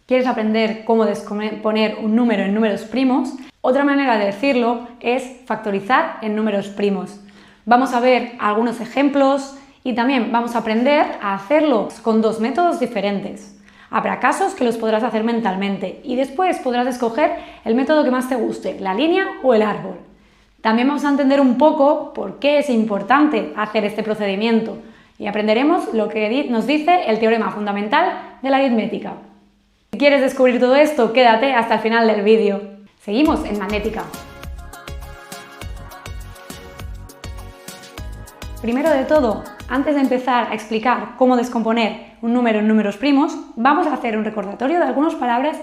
¿Quieres aprender cómo descomponer un número en números primos? Otra manera de decirlo es factorizar en números primos. Vamos a ver algunos ejemplos y también vamos a aprender a hacerlo con dos métodos diferentes. Habrá casos que los podrás hacer mentalmente y después podrás escoger el método que más te guste, la línea o el árbol. También vamos a entender un poco por qué es importante hacer este procedimiento y aprenderemos lo que nos dice el teorema fundamental de la aritmética. Si quieres descubrir todo esto, quédate hasta el final del vídeo. Seguimos en magnética. Primero de todo, antes de empezar a explicar cómo descomponer un número en números primos, vamos a hacer un recordatorio de algunas palabras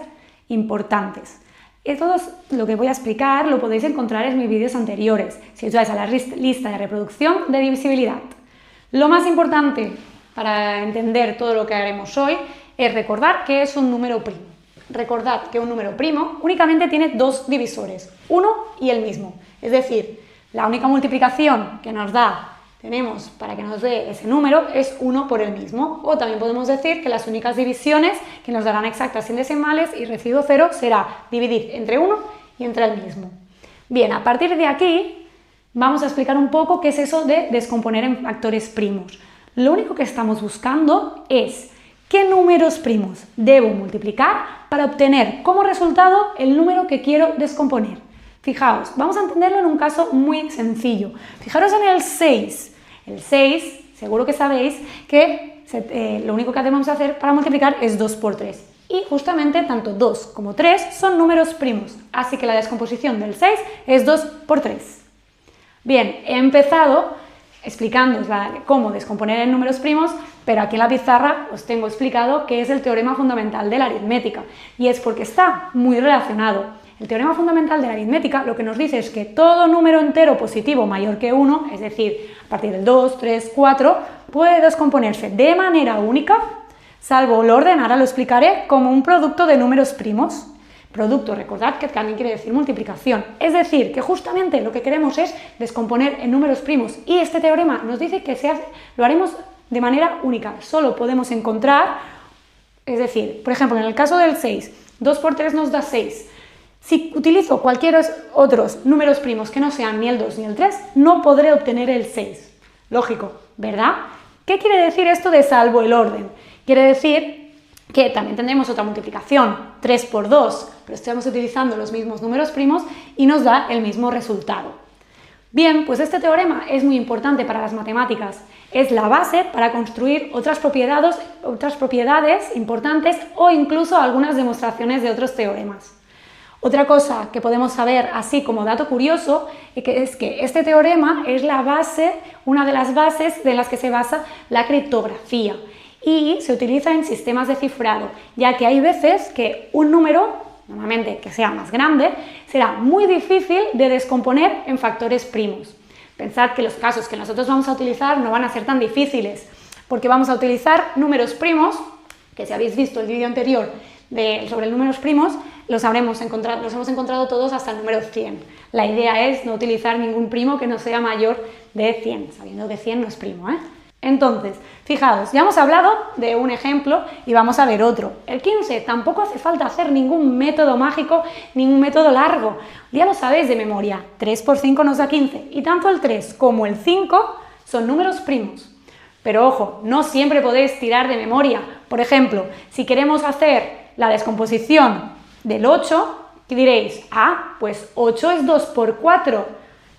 importantes. Y todo lo que voy a explicar lo podéis encontrar en mis vídeos anteriores, si os vais a la lista de reproducción de divisibilidad. Lo más importante para entender todo lo que haremos hoy es recordar que es un número primo. Recordad que un número primo únicamente tiene dos divisores, uno y el mismo. Es decir, la única multiplicación que tenemos para que nos dé ese número es 1 por el mismo. O también podemos decir que las únicas divisiones que nos darán exactas sin decimales y residuo cero será dividir entre 1 y entre el mismo. Bien, a partir de aquí vamos a explicar un poco qué es eso de descomponer en factores primos. Lo único que estamos buscando es qué números primos debo multiplicar para obtener como resultado el número que quiero descomponer. Fijaos, vamos a entenderlo en un caso muy sencillo. Fijaros en el 6. El 6, seguro que sabéis que lo único que debemos hacer para multiplicar es 2 por 3. Y justamente tanto 2 como 3 son números primos. Así que la descomposición del 6 es 2 por 3. Bien, he empezado explicándoos cómo descomponer en números primos, pero aquí en la pizarra os tengo explicado qué es el teorema fundamental de la aritmética. Y es porque está muy relacionado. El teorema fundamental de la aritmética lo que nos dice es que todo número entero positivo mayor que 1, es decir, a partir del 2, 3, 4, puede descomponerse de manera única, salvo el orden, ahora lo explicaré, como un producto de números primos. Producto, recordad que también quiere decir multiplicación. Es decir, que justamente lo que queremos es descomponer en números primos. Y este teorema nos dice que lo haremos de manera única. Solo podemos encontrar, es decir, por ejemplo, en el caso del 6, 2 por 3 nos da 6. Si utilizo cualquier otros números primos que no sean ni el 2 ni el 3, no podré obtener el 6. Lógico, ¿verdad? ¿Qué quiere decir esto de salvo el orden? Quiere decir que también tendremos otra multiplicación, 3 por 2, pero estamos utilizando los mismos números primos y nos da el mismo resultado. Bien, pues este teorema es muy importante para las matemáticas. Es la base para construir otras propiedades importantes o incluso algunas demostraciones de otros teoremas. Otra cosa que podemos saber así como dato curioso es que este teorema es una de las bases de las que se basa la criptografía y se utiliza en sistemas de cifrado, ya que hay veces que un número, normalmente que sea más grande, será muy difícil de descomponer en factores primos. Pensad que los casos que nosotros vamos a utilizar no van a ser tan difíciles, porque vamos a utilizar números primos, que si habéis visto el vídeo anterior sobre números primos, los hemos encontrado todos hasta el número 100. La idea es no utilizar ningún primo que no sea mayor de 100, sabiendo que 100 no es primo, ¿eh? Entonces, fijaos, ya hemos hablado de un ejemplo y vamos a ver otro. El 15, tampoco hace falta hacer ningún método mágico, ningún método largo. Ya lo sabéis de memoria, 3 por 5 nos da 15 y tanto el 3 como el 5 son números primos. Pero ojo, no siempre podéis tirar de memoria. Por ejemplo, si queremos hacer la descomposición del 8, ¿qué diréis? Ah, pues 8 es 2 por 4.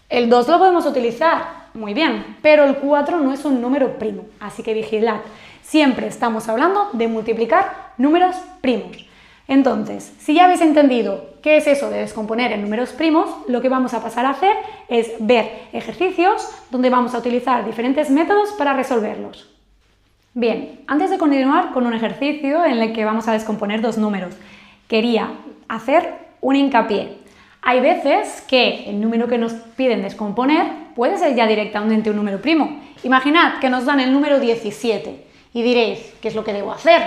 El 2 lo podemos utilizar, muy bien, pero el 4 no es un número primo, así que vigilad. Siempre estamos hablando de multiplicar números primos. Entonces, si ya habéis entendido qué es eso de descomponer en números primos, lo que vamos a pasar a hacer es ver ejercicios donde vamos a utilizar diferentes métodos para resolverlos. Bien, antes de continuar con un ejercicio en el que vamos a descomponer dos números, quería hacer un hincapié. Hay veces que el número que nos piden descomponer puede ser ya directamente un número primo. Imaginad que nos dan el número 17 y diréis, ¿qué es lo que debo hacer?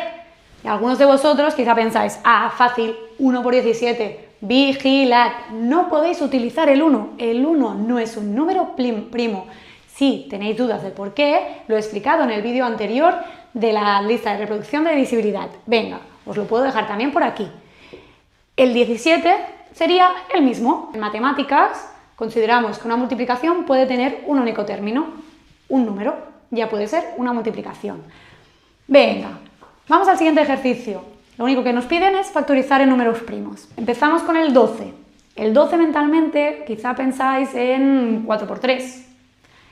Y algunos de vosotros quizá pensáis, fácil, 1 por 17, vigilad, no podéis utilizar el 1. El 1 no es un número primo. Si tenéis dudas del por qué, lo he explicado en el vídeo anterior de la lista de reproducción de divisibilidad. Venga, Os lo puedo dejar también por aquí. El 17 sería el mismo. En matemáticas consideramos que una multiplicación puede tener un único término, un número, ya puede ser una multiplicación. Venga, vamos al siguiente ejercicio. Lo único que nos piden es factorizar en números primos. Empezamos con el 12. El 12 mentalmente quizá pensáis en 4 por 3,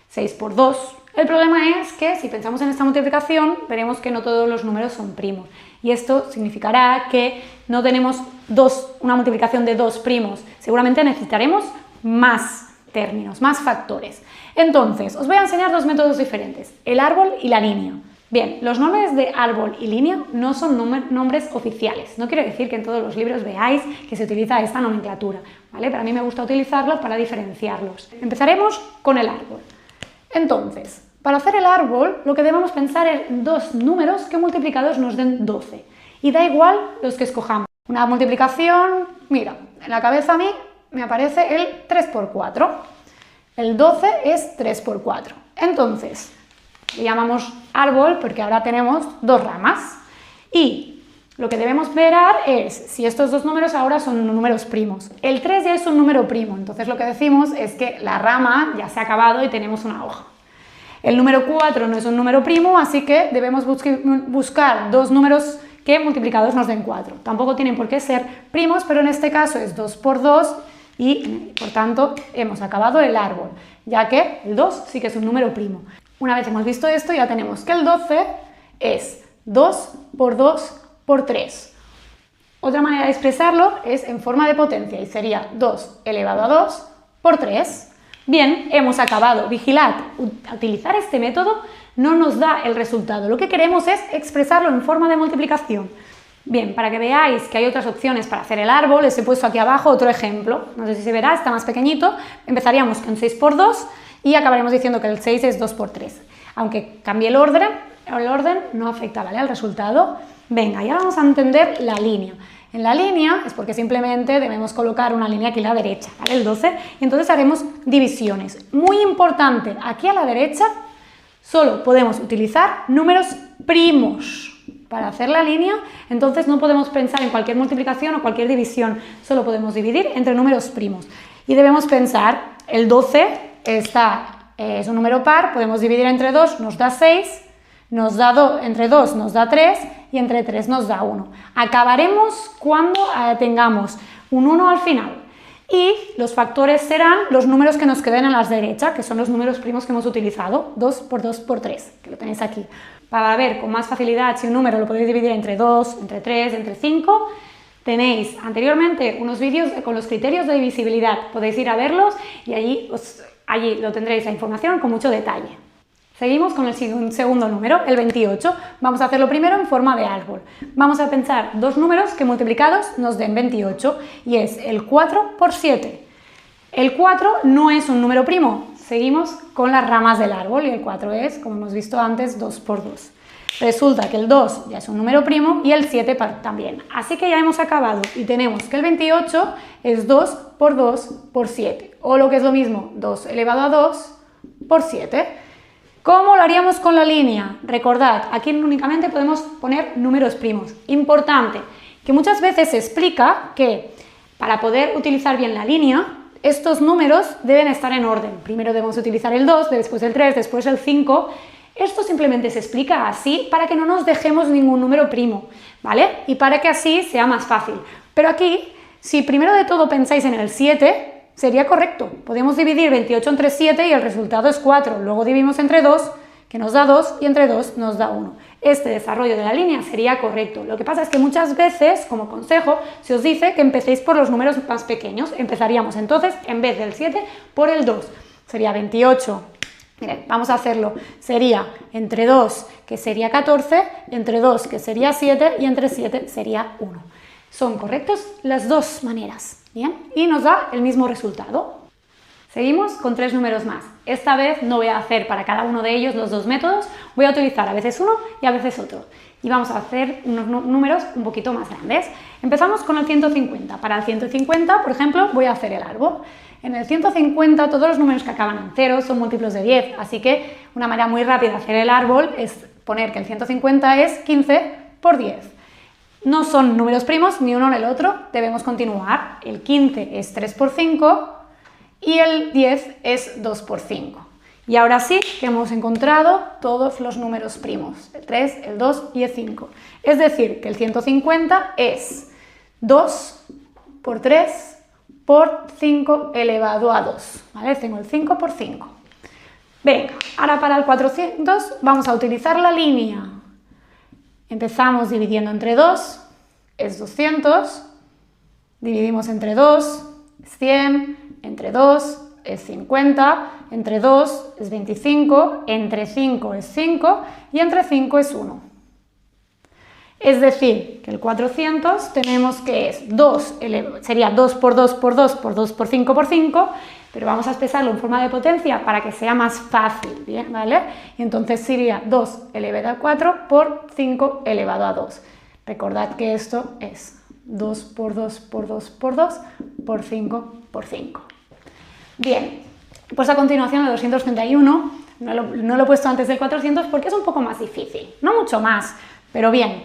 6 por 2. El problema es que si pensamos en esta multiplicación veremos que no todos los números son primos y esto significará que no tenemos una multiplicación de 2 primos. Seguramente necesitaremos más términos, más factores. Entonces, os voy a enseñar dos métodos diferentes, el árbol y la línea. Bien, los nombres de árbol y línea no son nombres oficiales. No quiere decir que en todos los libros veáis que se utiliza esta nomenclatura, ¿vale? Pero a mí me gusta utilizarlos para diferenciarlos. Empezaremos con el árbol. Entonces, para hacer el árbol, lo que debemos pensar es dos números que multiplicados nos den 12. Y da igual los que escojamos. Una multiplicación, mira, en la cabeza a mí me aparece el 3 por 4. El 12 es 3 por 4. Entonces, le llamamos árbol porque ahora tenemos dos ramas y lo que debemos ver es si estos dos números ahora son números primos. El 3 ya es un número primo, entonces lo que decimos es que la rama ya se ha acabado y tenemos una hoja. El número 4 no es un número primo, así que debemos buscar dos números que multiplicados nos den 4. Tampoco tienen por qué ser primos, pero en este caso es 2 por 2 y por tanto hemos acabado el árbol, ya que el 2 sí que es un número primo. Una vez hemos visto esto, ya tenemos que el 12 es 2 por 2 por 3. Otra manera de expresarlo es en forma de potencia y sería 2 elevado a 2 por 3. Bien, hemos acabado. Vigilad, utilizar este método no nos da el resultado. Lo que queremos es expresarlo en forma de multiplicación. Bien, para que veáis que hay otras opciones para hacer el árbol, les he puesto aquí abajo otro ejemplo. No sé si se verá, está más pequeñito. Empezaríamos con 6 por 2 y acabaremos diciendo que el 6 es 2 por 3. Aunque cambie el orden no afecta, ¿vale?, al resultado. Venga, y ahora vamos a entender la línea. En la línea es porque simplemente debemos colocar una línea aquí a la derecha, ¿vale?, el 12, y entonces haremos divisiones. Muy importante, aquí a la derecha solo podemos utilizar números primos para hacer la línea, entonces no podemos pensar en cualquier multiplicación o cualquier división, solo podemos dividir entre números primos. Y debemos pensar, el 12 es un número par, podemos dividir entre 2, nos da 6, entre 2 nos da 3 y entre 3 nos da 1. Acabaremos cuando tengamos un 1 al final y los factores serán los números que nos queden a la derecha, que son los números primos que hemos utilizado, 2 por 2 por 3, que lo tenéis aquí. Para ver con más facilidad si un número lo podéis dividir entre 2, entre 3, entre 5, tenéis anteriormente unos vídeos con los criterios de divisibilidad, podéis ir a verlos y allí lo tendréis la información con mucho detalle. Seguimos con el segundo número, el 28. Vamos a hacerlo primero en forma de árbol. Vamos a pensar dos números que multiplicados nos den 28 y es el 4 por 7. El 4 no es un número primo. Seguimos con las ramas del árbol y el 4 es, como hemos visto antes, 2 por 2. Resulta que el 2 ya es un número primo y el 7 también. Así que ya hemos acabado y tenemos que el 28 es 2 por 2 por 7. O lo que es lo mismo, 2 elevado a 2 por 7. ¿Cómo lo haríamos con la línea? Recordad, aquí únicamente podemos poner números primos. Importante, que muchas veces se explica que para poder utilizar bien la línea, estos números deben estar en orden. Primero debemos utilizar el 2, después el 3, después el 5. Esto simplemente se explica así para que no nos dejemos ningún número primo, ¿vale? Y para que así sea más fácil. Pero aquí, si primero de todo pensáis en el 7, sería correcto. Podemos dividir 28 entre 7 y el resultado es 4. Luego dividimos entre 2, que nos da 2, y entre 2 nos da 1. Este desarrollo de la línea sería correcto. Lo que pasa es que muchas veces, como consejo, se os dice que empecéis por los números más pequeños. Empezaríamos entonces, en vez del 7, por el 2. Sería 28. Miren, vamos a hacerlo. Sería entre 2, que sería 14, entre 2, que sería 7, y entre 7 sería 1. Son correctos las dos maneras. Bien, y nos da el mismo resultado. Seguimos con tres números más. Esta vez no voy a hacer para cada uno de ellos los dos métodos, voy a utilizar a veces uno y a veces otro. Y vamos a hacer unos números un poquito más grandes. Empezamos con el 150. Para el 150, por ejemplo, voy a hacer el árbol. En el 150 todos los números que acaban en 0 son múltiplos de 10, así que una manera muy rápida de hacer el árbol es poner que el 150 es 15 por 10. No son números primos ni uno ni el otro, debemos continuar. El 15 es 3 por 5 y el 10 es 2 por 5. Y ahora sí que hemos encontrado todos los números primos, el 3, el 2 y el 5. Es decir, que el 150 es 2 por 3 por 5 elevado a 2. ¿Vale? Tengo el 5 por 5. Venga, ahora para el 400 vamos a utilizar la línea. Empezamos dividiendo entre 2, es 200, dividimos entre 2, es 100, entre 2 es 50, entre 2 es 25, entre 5 es 5 y entre 5 es 1. Es decir, que el 400 tenemos que es 2, sería 2 por 2 por 2 por 2 por 5 por 5, pero vamos a expresarlo en forma de potencia para que sea más fácil, ¿bien? ¿Vale? Y entonces sería 2 elevado a 4 por 5 elevado a 2. Recordad que esto es 2 por 2 por 2 por 2 por 5 por 5. Bien, pues a continuación el 231, no lo he puesto antes del 400 porque es un poco más difícil, no mucho más, pero bien.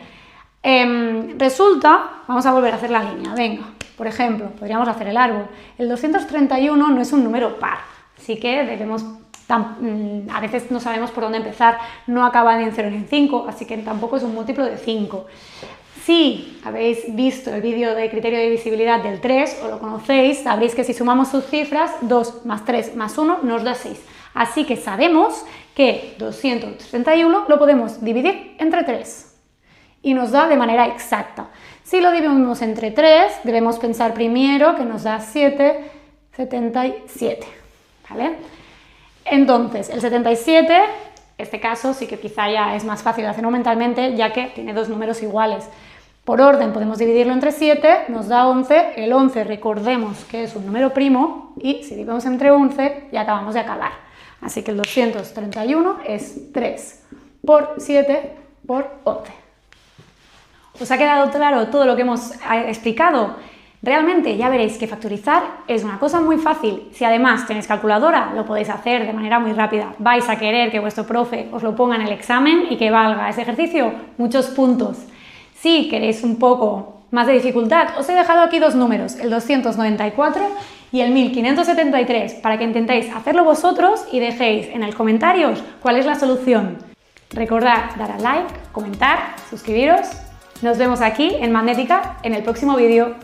Resulta, vamos a volver a hacer la línea, venga, por ejemplo, podríamos hacer el árbol. El 231 no es un número par, así que a veces no sabemos por dónde empezar, no acaba ni en 0 ni en 5, así que tampoco es un múltiplo de 5. Si habéis visto el vídeo de criterio de divisibilidad del 3 o lo conocéis, sabréis que si sumamos sus cifras, 2 más 3 más 1 nos da 6. Así que sabemos que 231 lo podemos dividir entre 3 y nos da de manera exacta. Si lo dividimos entre 3, debemos pensar primero que nos da 7,77. ¿Vale? Entonces, el 77, este caso sí que quizá ya es más fácil de hacerlo mentalmente, ya que tiene dos números iguales. Por orden podemos dividirlo entre 7, nos da 11, el 11 recordemos que es un número primo y si dividimos entre 11 ya acabamos de acabar. Así que el 231 es 3 por 7 por 11. ¿Os ha quedado claro todo lo que hemos explicado? Realmente ya veréis que factorizar es una cosa muy fácil. Si además tenéis calculadora, lo podéis hacer de manera muy rápida. Vais a querer que vuestro profe os lo ponga en el examen y que valga ese ejercicio muchos puntos. Si queréis un poco más de dificultad, os he dejado aquí dos números, el 294 y el 1573, para que intentéis hacerlo vosotros y dejéis en los comentarios cuál es la solución. Recordad dar a like, comentar, suscribiros. Nos vemos aquí en Magnética en el próximo vídeo.